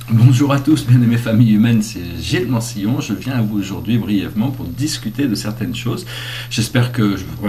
Bonjour à tous, bien aimées familles humaines, c'est Gilles Mansillon. Je viens à vous aujourd'hui brièvement pour discuter de certaines choses. J'espère que je vous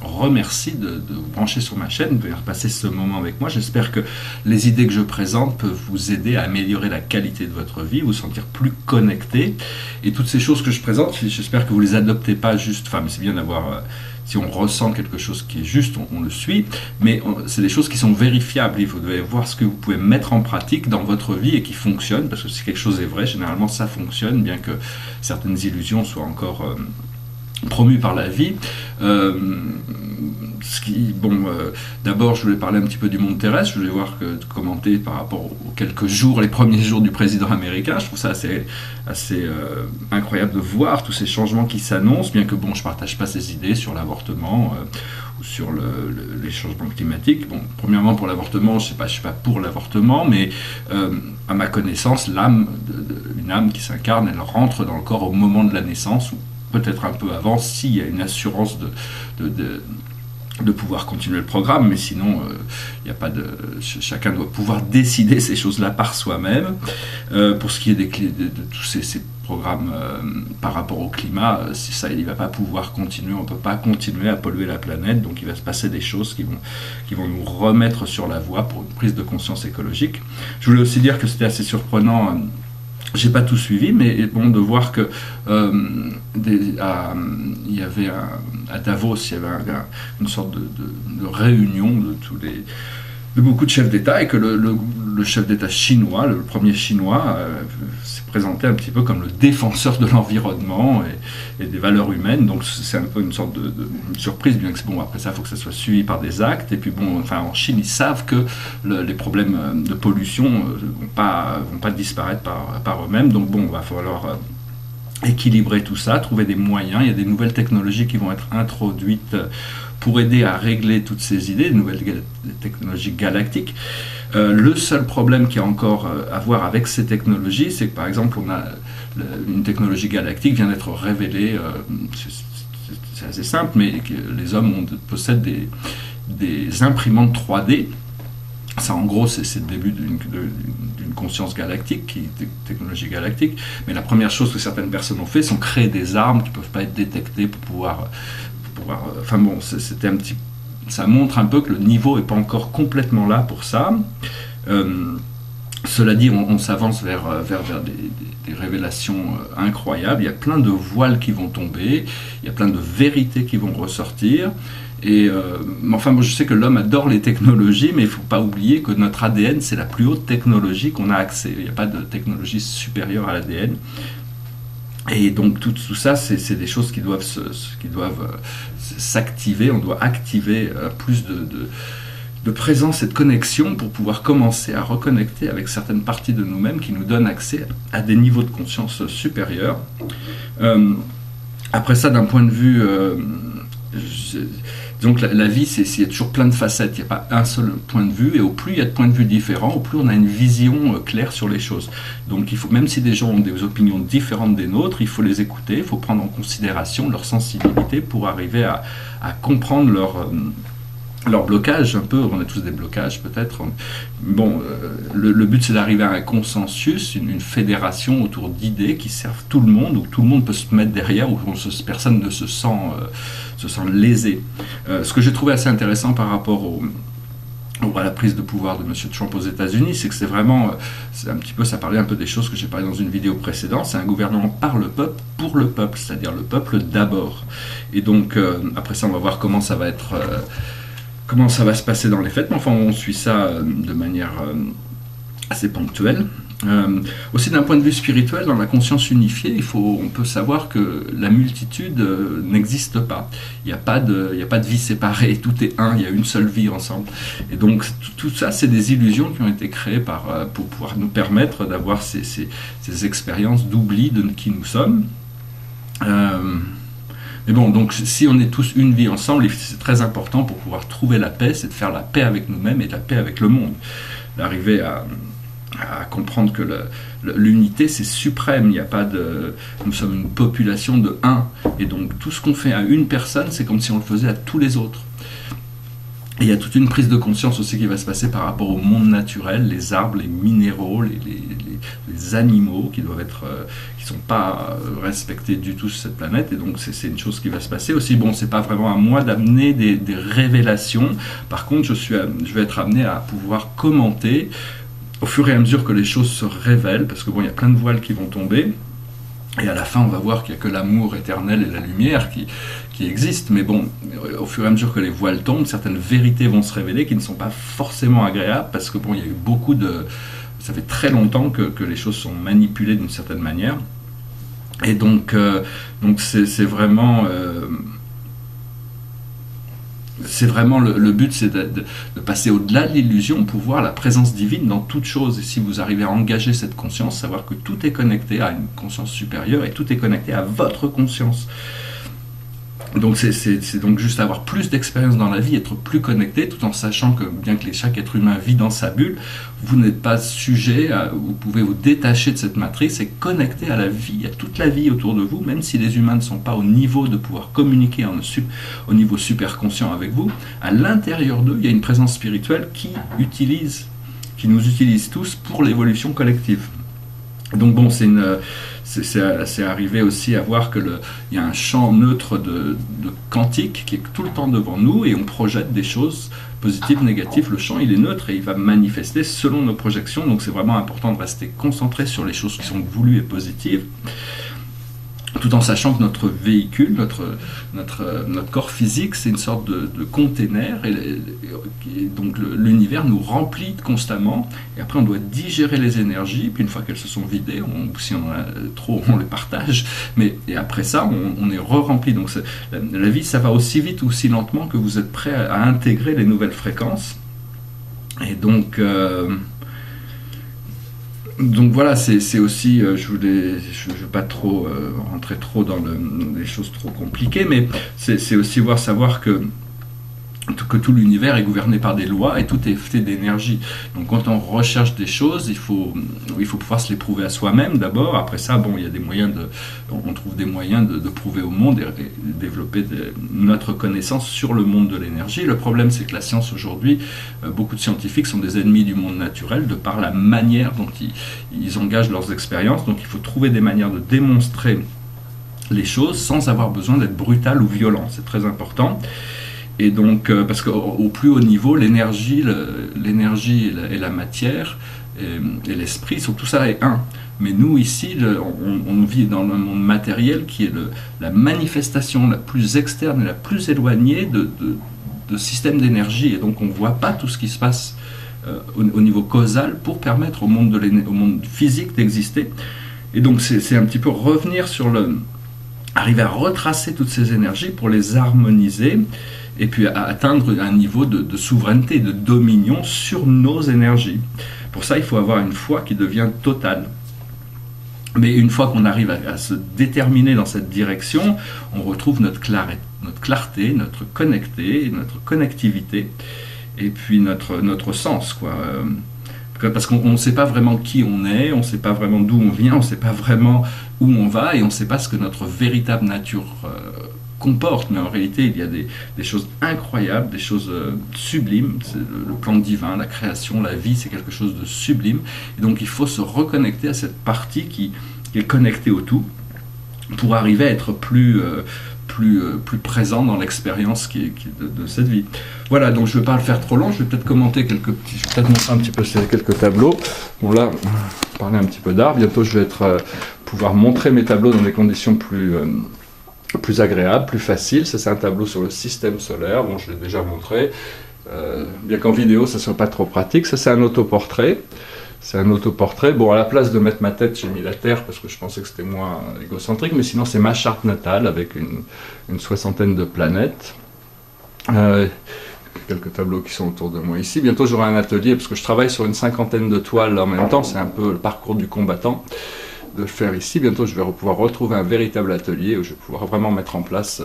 remercie de vous brancher sur ma chaîne, de venir passer ce moment avec moi. J'espère que les idées que je présente peuvent vous aider à améliorer la qualité de votre vie, vous sentir plus connecté. Et toutes ces choses que je présente, j'espère que vous les adoptez pas juste, enfin, c'est bien d'avoir... si on ressent quelque chose qui est juste, on le suit, mais c'est des choses qui sont vérifiables. Vous devez voir ce que vous pouvez mettre en pratique dans votre vie et qui fonctionne, parce que si quelque chose est vrai, généralement ça fonctionne, bien que certaines illusions soient encore promues par la vie. D'abord, je voulais parler un petit peu du monde terrestre. Je voulais commenter par rapport aux quelques jours, les premiers jours du président américain. Je trouve ça assez incroyable de voir tous ces changements qui s'annoncent, bien que je ne partage pas ces idées sur l'avortement ou sur les changements climatiques. Bon, premièrement, pour l'avortement, je ne suis pas pour l'avortement, mais à ma connaissance, une âme qui s'incarne, elle rentre dans le corps au moment de la naissance, ou peut-être un peu avant, s'il y a une assurance de pouvoir continuer le programme, mais sinon, il n'y a pas de... Chacun doit pouvoir décider ces choses-là par soi-même. Pour ce qui est de tous ces programmes par rapport au climat, il ne va pas pouvoir continuer, on ne peut pas continuer à polluer la planète, donc il va se passer des choses qui vont nous remettre sur la voie pour une prise de conscience écologique. Je voulais aussi dire que c'était assez surprenant... j'ai pas tout suivi, mais bon, de voir que il y avait à Davos, il y avait une sorte de réunion de beaucoup de chefs d'État, et que le chef d'État chinois, le premier chinois, s'est présenté un petit peu comme le défenseur de l'environnement et des valeurs humaines. Donc c'est un peu une sorte de surprise, bien que après ça, il faut que ça soit suivi par des actes. Et puis en Chine, ils savent que les problèmes de pollution vont pas disparaître par eux-mêmes. Donc il va falloir équilibrer tout ça, trouver des moyens. Il y a des nouvelles technologies qui vont être introduites pour aider à régler toutes ces idées, de nouvelles technologies galactiques. Le seul problème qu'il y a encore à voir avec ces technologies, c'est que par exemple, une technologie galactique vient d'être révélée, c'est assez simple, mais que les hommes possèdent des imprimantes 3D. Ça, en gros, c'est le début d'une conscience galactique, technologie galactique. Mais la première chose que certaines personnes ont fait, c'est créer des armes qui ne peuvent pas être détectées pour pouvoir ça montre un peu que le niveau n'est pas encore complètement là pour ça. Cela dit, on s'avance vers des révélations incroyables. Il y a plein de voiles qui vont tomber, il y a plein de vérités qui vont ressortir. Et je sais que l'homme adore les technologies, mais il ne faut pas oublier que notre ADN, c'est la plus haute technologie qu'on a accès. Il n'y a pas de technologie supérieure à l'ADN. Et donc tout ça, c'est des choses qui doivent s'activer. On doit activer plus de présence et de connexion pour pouvoir commencer à reconnecter avec certaines parties de nous-mêmes qui nous donnent accès à des niveaux de conscience supérieurs. Après ça, d'un point de vue... donc la vie, il y a toujours plein de facettes, il n'y a pas un seul point de vue, et au plus il y a de points de vue différents, au plus on a une vision claire sur les choses. Donc même si des gens ont des opinions différentes des nôtres, il faut les écouter, il faut prendre en considération leur sensibilité pour arriver à comprendre leur blocage, un peu. On a tous des blocages peut-être. Le but, c'est d'arriver à un consensus, une fédération autour d'idées qui servent tout le monde, où tout le monde peut se mettre derrière, où personne ne se sent lésé. Ce que j'ai trouvé assez intéressant par rapport à la prise de pouvoir de M. Trump aux États-Unis, c'est que ça parlait un peu des choses que j'ai parlé dans une vidéo précédente. C'est un gouvernement par le peuple, pour le peuple, c'est-à-dire le peuple d'abord. Et donc, après ça, on va voir comment ça va se passer dans les faits, mais enfin on suit ça de manière assez ponctuelle. Aussi d'un point de vue spirituel, dans la conscience unifiée, on peut savoir que la multitude n'existe pas. Il n'y a pas de vie séparée, tout est un, il y a une seule vie ensemble. Et donc tout ça, c'est des illusions qui ont été créées pour pouvoir nous permettre d'avoir ces expériences d'oubli de qui nous sommes. Mais donc si on est tous une vie ensemble, c'est très important pour pouvoir trouver la paix, c'est de faire la paix avec nous-mêmes et la paix avec le monde. D'arriver à comprendre que l'unité, c'est suprême. Nous sommes une population de 1. Et donc tout ce qu'on fait à une personne, c'est comme si on le faisait à tous les autres. Et il y a toute une prise de conscience aussi qui va se passer par rapport au monde naturel, les arbres, les minéraux, les animaux qui doivent être, qui sont pas respectés du tout sur cette planète. Et donc c'est une chose qui va se passer aussi. Bon, c'est pas vraiment à moi d'amener des révélations. Par contre, je vais être amené à pouvoir commenter au fur et à mesure que les choses se révèlent, parce que bon, il y a plein de voiles qui vont tomber. Et à la fin, on va voir qu'il n'y a que l'amour éternel et la lumière qui existent. Mais bon, au fur et à mesure que les voiles tombent, certaines vérités vont se révéler qui ne sont pas forcément agréables, parce que bon, il y a eu beaucoup de... Ça fait très longtemps que les choses sont manipulées d'une certaine manière. Et donc c'est vraiment... c'est vraiment le but, c'est de passer au-delà de l'illusion pour voir la présence divine dans toute chose. Et si vous arrivez à engager cette conscience, savoir que tout est connecté à une conscience supérieure et tout est connecté à votre conscience. Donc c'est donc juste avoir plus d'expérience dans la vie, être plus connecté, tout en sachant que bien que chaque être humain vit dans sa bulle, vous n'êtes pas sujet, vous pouvez vous détacher de cette matrice et connecter à la vie, à toute la vie autour de vous, même si les humains ne sont pas au niveau de pouvoir communiquer au niveau super conscient avec vous. À l'intérieur d'eux, il y a une présence spirituelle qui nous utilise tous pour l'évolution collective. Donc bon, c'est arrivé aussi à voir qu'il y a un champ neutre de quantique qui est tout le temps devant nous et on projette des choses positives, négatives. Le champ, il est neutre et il va manifester selon nos projections. Donc c'est vraiment important de rester concentré sur les choses qui sont voulues et positives, tout en sachant que notre véhicule, notre corps physique, c'est une sorte de container, et donc l'univers nous remplit constamment, et après on doit digérer les énergies, puis une fois qu'elles se sont vidées, si on en a trop, on les partage, et après ça, on est re-rempli. Donc la vie, ça va aussi vite ou aussi lentement que vous êtes prêt à intégrer les nouvelles fréquences, et donc voilà, c'est aussi, je veux pas trop rentrer trop dans des choses trop compliquées, mais c'est aussi savoir que tout l'univers est gouverné par des lois et tout est fait d'énergie. Donc quand on recherche des choses, il faut pouvoir se les prouver à soi-même d'abord. Après ça, bon, il y a des moyens on trouve des moyens de prouver au monde et développer notre connaissance sur le monde de l'énergie. Le problème, c'est que la science aujourd'hui, beaucoup de scientifiques sont des ennemis du monde naturel de par la manière dont ils engagent leurs expériences. Donc il faut trouver des manières de démontrer les choses sans avoir besoin d'être brutal ou violent. C'est très important. Et donc, parce qu'au plus haut niveau, l'énergie et la matière et l'esprit, tout ça est un. Mais nous, ici, on vit dans un monde matériel qui est la manifestation la plus externe et la plus éloignée de systèmes d'énergie. Et donc, on ne voit pas tout ce qui se passe au niveau causal pour permettre au monde physique d'exister. Et donc, c'est un petit peu revenir arriver à retracer toutes ces énergies pour les harmoniser et puis à atteindre un niveau de souveraineté, de dominion sur nos énergies. Pour ça, il faut avoir une foi qui devient totale. Mais une fois qu'on arrive à se déterminer dans cette direction, on retrouve notre clarté, notre connectivité, et puis notre sens, quoi. Parce qu'on ne sait pas vraiment qui on est, on ne sait pas vraiment d'où on vient, on ne sait pas vraiment où on va, et on ne sait pas ce que notre véritable nature comporte. Mais en réalité, il y a des choses incroyables, des choses sublimes. C'est le plan divin, la création, la vie, c'est quelque chose de sublime. Et donc il faut se reconnecter à cette partie qui est connectée au tout, pour arriver à être plus présent dans l'expérience de cette vie. Voilà, donc je ne vais pas le faire trop long, je vais peut-être commenter je vais peut-être montrer un petit peu quelques tableaux. Bon là, parler un petit peu d'art, bientôt je vais pouvoir montrer mes tableaux dans des conditions plus agréables, plus faciles. Ça, c'est un tableau sur le système solaire, bon je l'ai déjà montré, bien qu'en vidéo ça ne soit pas trop pratique. Ça, c'est un autoportrait. Bon, à la place de mettre ma tête, j'ai mis la Terre parce que je pensais que c'était moins égocentrique, mais sinon c'est ma charte natale avec une soixantaine de planètes. Quelques tableaux qui sont autour de moi ici. Bientôt j'aurai un atelier parce que je travaille sur une cinquantaine de toiles en même temps. C'est un peu le parcours du combattant de le faire ici. Bientôt je vais pouvoir retrouver un véritable atelier où je vais pouvoir vraiment mettre en place,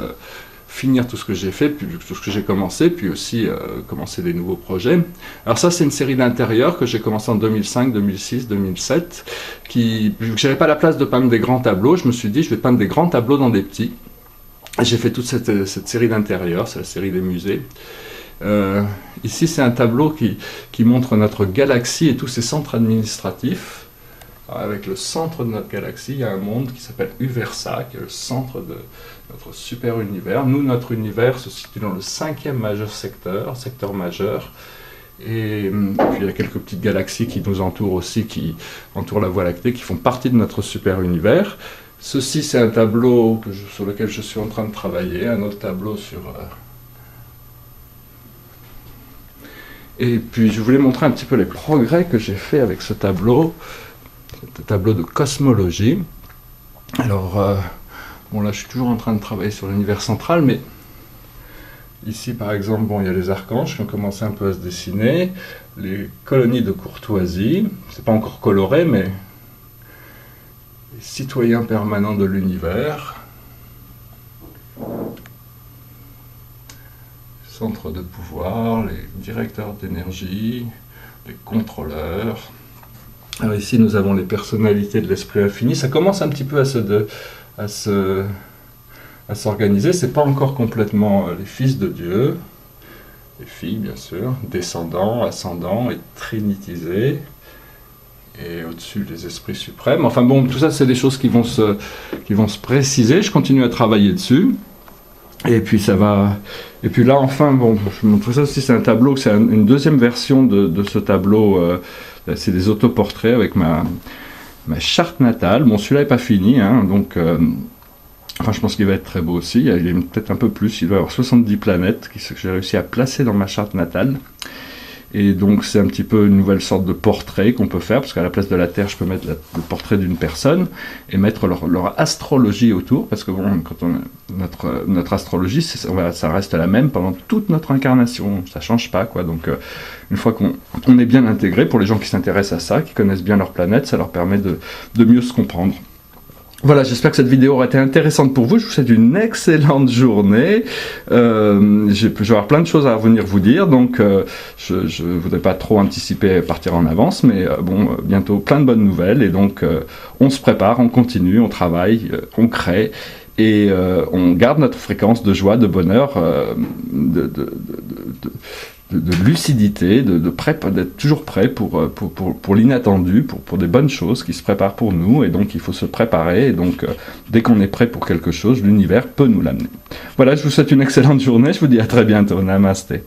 finir tout ce que j'ai fait, puis tout ce que j'ai commencé, puis aussi commencer des nouveaux projets. Alors ça, c'est une série d'intérieurs que j'ai commencé en 2005, 2006, 2007, vu que j'avais pas la place de peindre des grands tableaux, je me suis dit je vais peindre des grands tableaux dans des petits. J'ai fait toute cette série d'intérieurs, c'est la série des musées. Ici, c'est un tableau qui montre notre galaxie et tous ses centres administratifs. Alors, avec le centre de notre galaxie, il y a un monde qui s'appelle Uversa, qui est le centre de notre super univers. Nous, notre univers se situe dans le 5e secteur majeur. Et puis il y a quelques petites galaxies qui nous entourent aussi, qui entourent la Voie lactée, qui font partie de notre super univers. Ceci, c'est un tableau sur lequel je suis en train de travailler, un autre tableau sur... Et puis je voulais montrer un petit peu les progrès que j'ai fait avec ce tableau de cosmologie. Alors, bon là je suis toujours en train de travailler sur l'univers central, mais ici par exemple, bon, il y a les archanges qui ont commencé un peu à se dessiner, les colonies de courtoisie, c'est pas encore coloré, mais les citoyens permanents de l'univers, centres de pouvoir, les directeurs d'énergie, les contrôleurs. Alors ici nous avons les personnalités de l'esprit infini. Ça commence un petit peu à s'organiser. C'est pas encore complètement les fils de Dieu, les filles bien sûr, descendants, ascendants et trinitisés. Et au-dessus les esprits suprêmes. Enfin bon, tout ça c'est des choses qui vont se préciser. Je continue à travailler dessus. Et puis ça va. Et puis là enfin, bon, je vous montre ça aussi, c'est un tableau, c'est une deuxième version de ce tableau. C'est des autoportraits avec ma charte natale. Bon, celui-là n'est pas fini, hein, donc. Enfin, je pense qu'il va être très beau aussi. Il est peut-être un peu plus. Il doit y avoir 70 planètes que j'ai réussi à placer dans ma charte natale. Et donc c'est un petit peu une nouvelle sorte de portrait qu'on peut faire, parce qu'à la place de la Terre, je peux mettre le portrait d'une personne et mettre leur astrologie autour, parce que bon, quand notre astrologie, ça reste la même pendant toute notre incarnation, ça change pas, quoi. Donc une fois qu'on est bien intégré, pour les gens qui s'intéressent à ça, qui connaissent bien leur planète, ça leur permet de mieux se comprendre. Voilà, j'espère que cette vidéo aura été intéressante pour vous. Je vous souhaite une excellente journée. Je vais avoir plein de choses à venir vous dire, donc je ne voudrais pas trop anticiper et partir en avance, mais bon, bientôt plein de bonnes nouvelles, et donc on se prépare, on continue, on travaille, on crée, et on garde notre fréquence de joie, de bonheur, de lucidité, d'être toujours prêt pour l'inattendu, pour des bonnes choses qui se préparent pour nous, et donc il faut se préparer, et donc dès qu'on est prêt pour quelque chose, l'univers peut nous l'amener. Voilà, je vous souhaite une excellente journée, je vous dis à très bientôt, namasté.